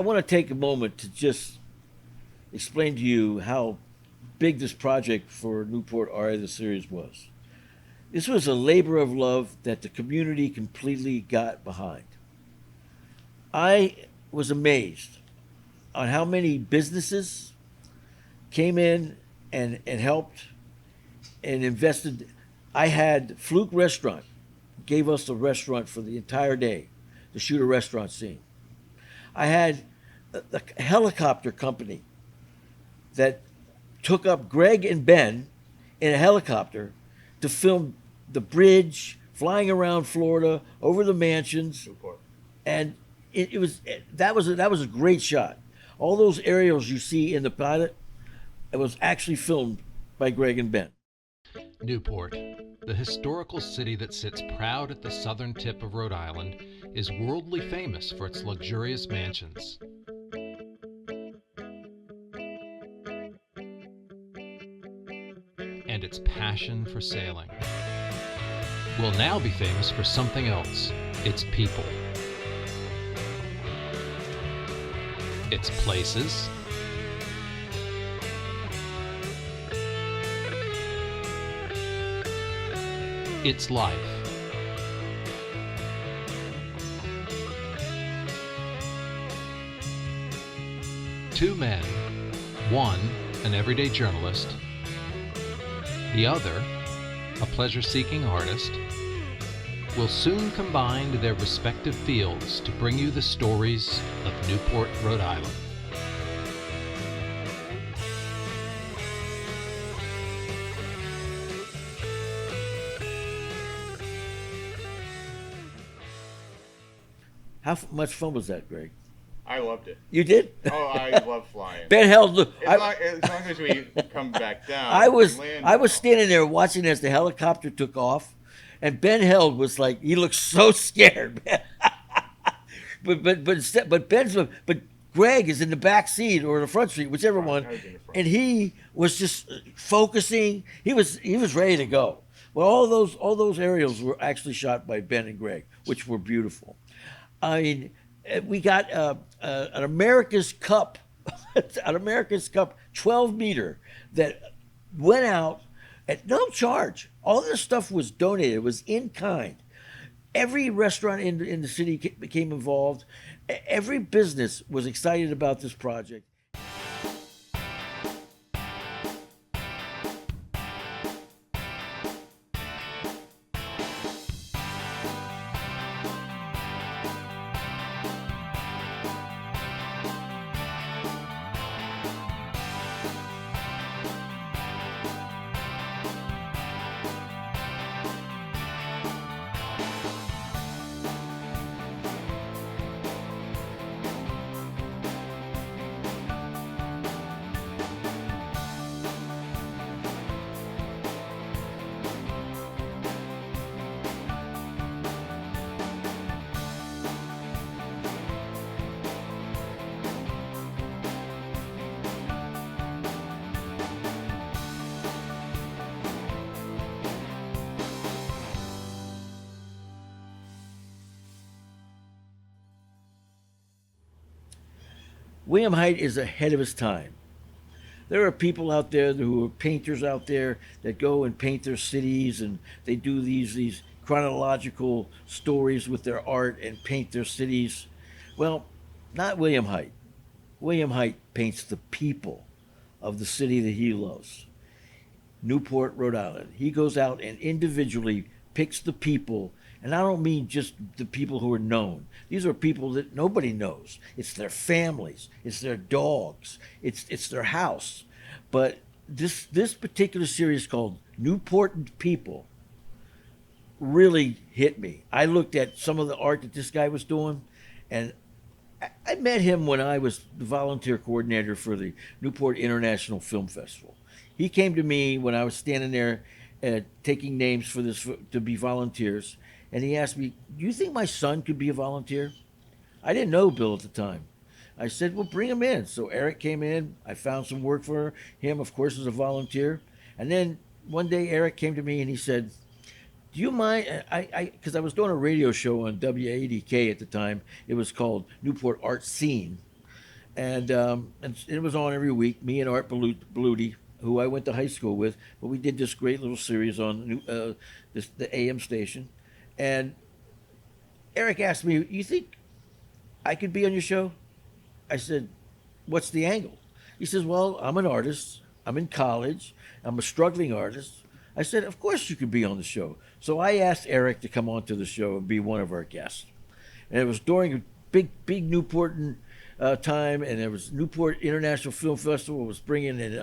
want to take a moment to just explain to you how big this project for Newport Art of the Series was. This was a labor of love that the community completely got behind. I was amazed on how many businesses came in and helped and invested. I had Fluke Restaurant gave us the restaurant for the entire day to shoot a restaurant scene. I had a helicopter company that took up Greg and Ben in a helicopter to film the bridge, flying around Florida, over the mansions, Newport. and that was a great shot. All those aerials you see in the pilot, it was actually filmed by Greg and Ben. Newport, the historical city that sits proud at the southern tip of Rhode Island, is worldly famous for its luxurious mansions. And its passion for sailing. Will now be famous for something else, its people. Its places. Its life. Two men, one an everyday journalist, the other a pleasure-seeking artist, will soon combine their respective fields to bring you the stories of Newport, Rhode Island. How much fun was that, Greg? I loved it. You did? Oh, I love flying. Ben held. Look, As long as we come back down. I was land standing there watching as the helicopter took off, and Ben Held was like, he looked so scared. but Greg is in the back seat or the front seat, whichever one, and he was just focusing. He was ready to go. Well, all those aerials were actually shot by Ben and Greg, which were beautiful. I mean, we got an America's Cup, 12-meter that went out at no charge. All this stuff was donated. It was in kind. Every restaurant in the city became involved. Every business was excited about this project. William Height is ahead of his time. There are people out there who are painters out there that go and paint their cities, and they do these chronological stories with their art and paint their cities. Well, not William Height. William Height paints the people of the city that he loves. Newport, Rhode Island. He goes out and individually picks the people, and I don't mean just the people who are known. These are people that nobody knows. It's their families, it's their dogs, it's their house. But this particular series called Newport People really hit me. I looked at some of the art that this guy was doing, and I met him when I was the volunteer coordinator for the Newport International Film Festival. He came to me when I was standing there taking names for this to be volunteers, and he asked me, "Do you think my son could be a volunteer?" I didn't know Bill at the time. I said, "Well, bring him in." So Eric came in. I found some work for him, of course, as a volunteer. And then one day Eric came to me and he said, "Do you mind?" Because I was doing a radio show on WADK at the time. It was called Newport Art Scene. and it was on every week. Me and Art Beluti, who I went to high school with, but we did this great little series on the AM station. And Eric asked me, "You think I could be on your show?" I said, "What's the angle?" He says, "Well, I'm an artist. I'm in college. I'm a struggling artist." I said, "Of course you could be on the show." So I asked Eric to come onto the show and be one of our guests. And it was during a big Newport time, and there was Newport International Film Festival was bringing in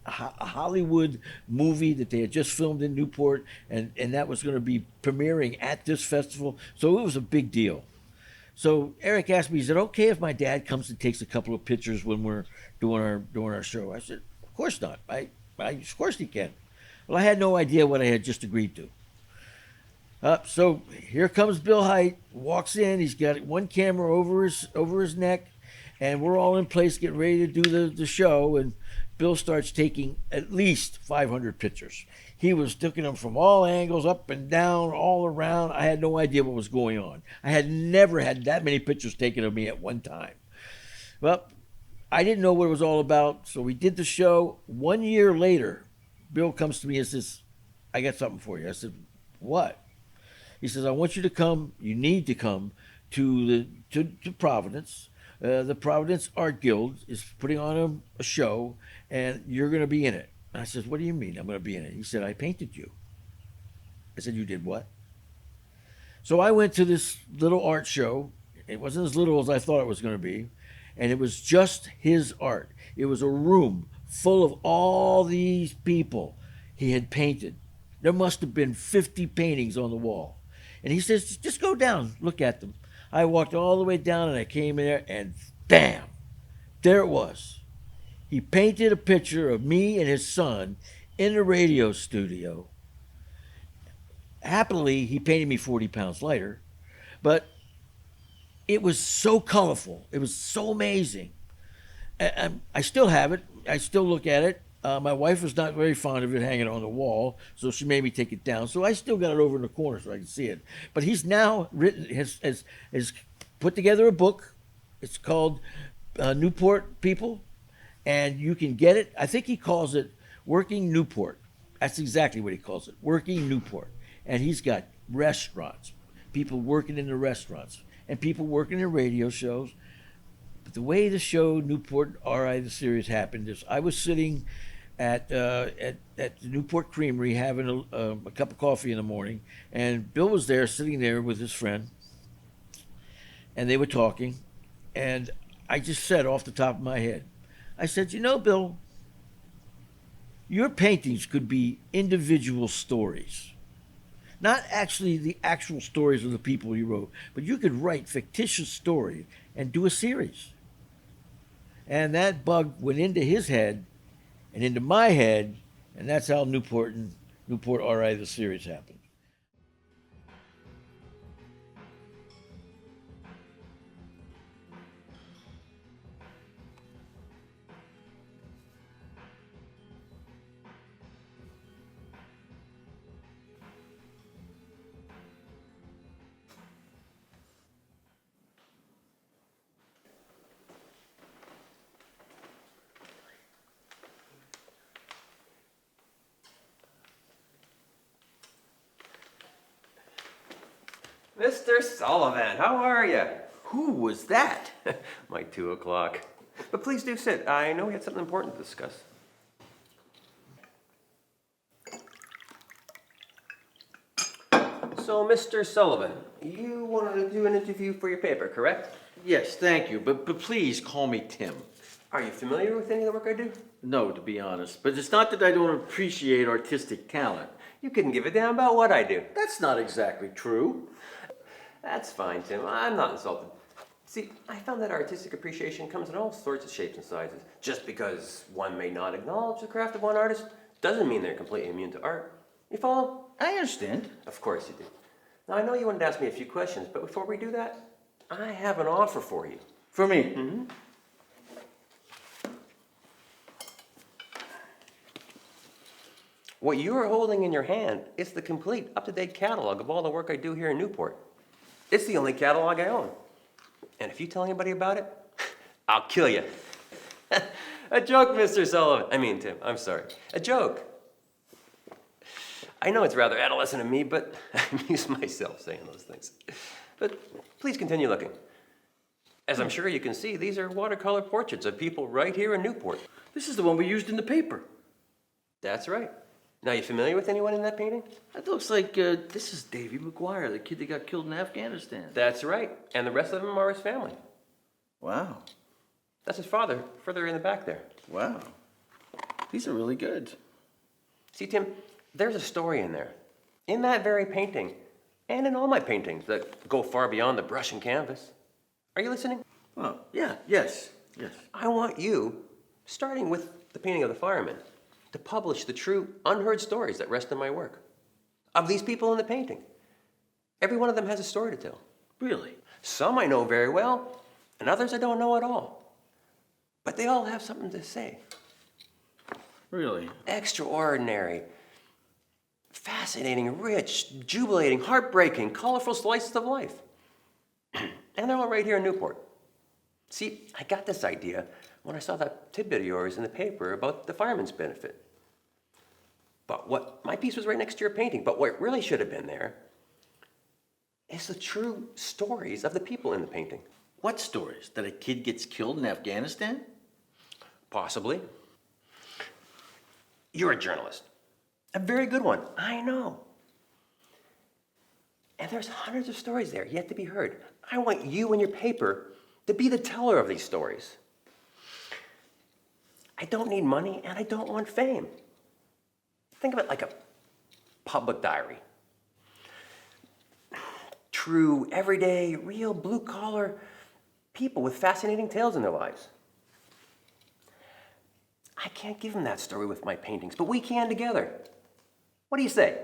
a Hollywood movie that they had just filmed in Newport, and that was going to be premiering at this festival. So it was a big deal. So Eric asked me, "Is it okay if my dad comes and takes a couple of pictures when we're doing our show?" I said, "Of course not. Of course he can." Well, I had no idea what I had just agreed to. So here comes Bill Hite, walks in. He's got one camera over his neck, and we're all in place getting ready to do the show. And Bill starts taking at least 500 pictures. He was taking them from all angles, up and down, all around. I had no idea what was going on. I had never had that many pictures taken of me at one time. Well, I didn't know what it was all about, so we did the show. 1 year later, Bill comes to me and says, "I got something for you." I said, "What?" He says, "I want you to come. You need to come to Providence. The Providence Art Guild is putting on a show, and you're going to be in it." And I said, "What do you mean I'm going to be in it?" He said, "I painted you." I said, "You did what?" So I went to this little art show. It wasn't as little as I thought it was going to be, and it was just his art. It was a room full of all these people he had painted. There must have been 50 paintings on the wall. And he says, "Just go down, look at them." I walked all the way down, and I came in there, and bam, there it was. He painted a picture of me and his son in the radio studio. Happily, he painted me 40 pounds lighter, but it was so colorful. It was so amazing. I still have it. I still look at it. My wife was not very fond of it hanging on the wall, so she made me take it down. So I still got it over in the corner so I can see it. But he's now has put together a book. It's called Newport People, and you can get it. I think he calls it Working Newport. That's exactly what he calls it, Working Newport. And he's got restaurants, people working in the restaurants, and people working in radio shows. But the way the show Newport RI the series happened is I was sitting at the Newport Creamery having a cup of coffee in the morning, and Bill was there sitting there with his friend, and they were talking, and I just said off the top of my head, I said, "You know, Bill, your paintings could be individual stories. Not actually the actual stories of the people you wrote, but you could write fictitious story and do a series." And that bug went into his head and into my head, and that's how Newport RI the series happened. Mr. Sullivan, how are you? Who was that? My 2 o'clock. But please do sit. I know we had something important to discuss. So, Mr. Sullivan, you wanted to do an interview for your paper, correct? Yes, thank you, but please call me Tim. Are you familiar with any of the work I do? No, to be honest, but it's not that I don't appreciate artistic talent. You couldn't give a damn about what I do. That's not exactly true. That's fine, Tim. I'm not insulted. See, I found that artistic appreciation comes in all sorts of shapes and sizes. Just because one may not acknowledge the craft of one artist doesn't mean they're completely immune to art. You follow? I understand. Of course you do. Now, I know you wanted to ask me a few questions, but before we do that, I have an offer for you. For me. Mm-hmm. What you are holding in your hand is the complete, up-to-date catalog of all the work I do here in Newport. It's the only catalog I own. And if you tell anybody about it, I'll kill you. A joke, Mr. Sullivan. I mean, Tim, I'm sorry. A joke. I know it's rather adolescent of me, but I amuse myself saying those things. But please continue looking. As I'm sure you can see, these are watercolor portraits of people right here in Newport. This is the one we used in the paper. That's right. Now, you familiar with anyone in that painting? That looks like, this is Davy McGuire, the kid that got killed in Afghanistan. That's right. And the rest of them are his family. Wow. That's his father, further in the back there. Wow. These are really good. See, Tim, there's a story in there. In that very painting, and in all my paintings that go far beyond the brush and canvas. Are you listening? Oh, yeah, yes. I want you, starting with the painting of the fireman, to publish the true, unheard stories that rest in my work. Of these people in the painting. Every one of them has a story to tell. Really? Some I know very well, and others I don't know at all. But they all have something to say. Really? Extraordinary, fascinating, rich, jubilating, heartbreaking, colorful slices of life. And they're all right here in Newport. See, I got this idea when I saw that tidbit of yours in the paper about the fireman's benefit. But what, my piece was right next to your painting, but what really should have been there is the true stories of the people in the painting. What stories? That a kid gets killed in Afghanistan? Possibly. You're a journalist. A very good one, I know. And there's hundreds of stories there yet to be heard. I want you and your paper to be the teller of these stories. I don't need money and I don't want fame. Think of it like a public diary. True, everyday, real blue-collar people with fascinating tales in their lives. I can't give them that story with my paintings, but we can together. What do you say?